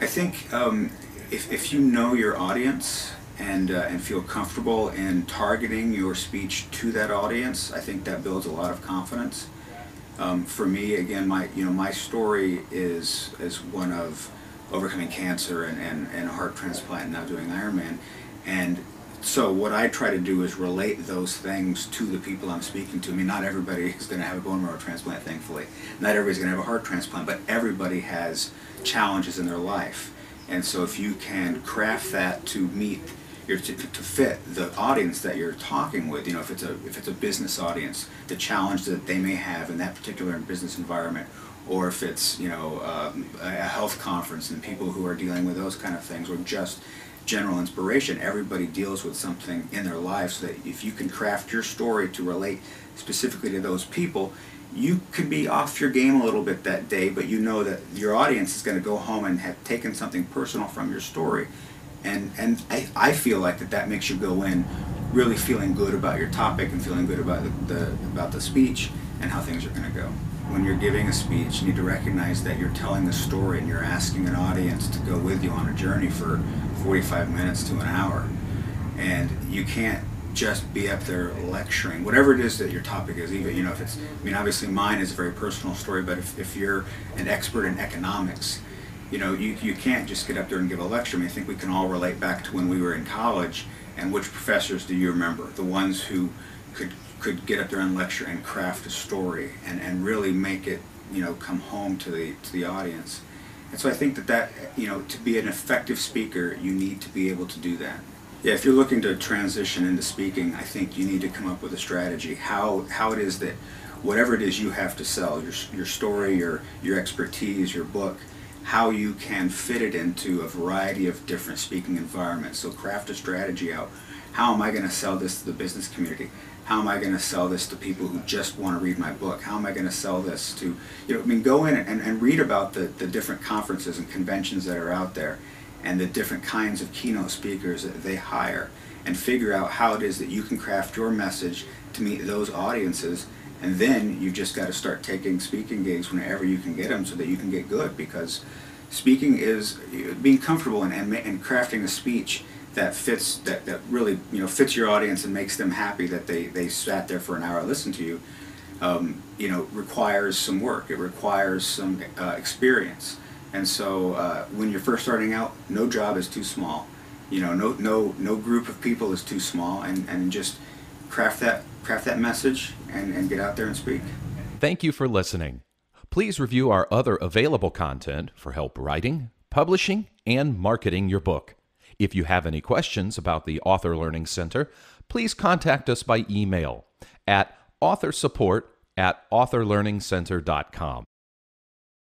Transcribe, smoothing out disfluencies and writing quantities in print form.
I think if you know your audience and feel comfortable in targeting your speech to that audience, I think that builds a lot of confidence. For me, again, my story is one of overcoming cancer and a heart transplant, and now doing Ironman, and so what I try to do is relate those things to the people I'm speaking to. I mean, not everybody is going to have a bone marrow transplant, thankfully. Not everybody's going to have a heart transplant, but everybody has challenges in their life. And so if you can craft that to meet to fit the audience that you're talking with, if it's a business audience, the challenge that they may have in that particular business environment, or if it's a health conference and people who are dealing with those kind of things, or just general inspiration. Everybody deals with something in their lives, so that if you can craft your story to relate specifically to those people, you could be off your game a little bit that day, but you know that your audience is going to go home and have taken something personal from your story. And I feel like that makes you go in really feeling good about your topic and feeling good about the speech and how things are going to go. When you're giving a speech, you need to recognize that you're telling a story and you're asking an audience to go with you on a journey for 45 minutes to an hour. And you can't just be up there lecturing, whatever it is that your topic is. Even if it's, obviously mine is a very personal story, but if you're an expert in economics, you can't just get up there and give a lecture. I think we can all relate back to when we were in college, and which professors do you remember? The ones who could get up there and lecture and craft a story and really make it come home to the audience. And so I think that to be an effective speaker, you need to be able to do that. Yeah, if you're looking to transition into speaking, I think you need to come up with a strategy, how it is that whatever it is you have to sell, your story, your expertise, your book, how you can fit it into a variety of different speaking environments. So craft a strategy out. How am I going to sell this to the business community? How am I going to sell this to people who just want to read my book? How am I going to sell this to, go in and read about the different conferences and conventions that are out there and the different kinds of keynote speakers that they hire, and figure out how it is that you can craft your message to meet those audiences. And then you've just got to start taking speaking gigs whenever you can get them, so that you can get good, because speaking is being comfortable and crafting a speech that fits, that really fits your audience and makes them happy that they sat there for an hour and listened to you. Requires some work. It requires some experience. And so when you're first starting out, no job is too small. No group of people is too small, and just craft that message and get out there and speak. Thank you for listening. Please review our other available content for help writing, publishing, and marketing your book. If you have any questions about the Author Learning Center, please contact us by email at authorsupport@authorlearningcenter.com.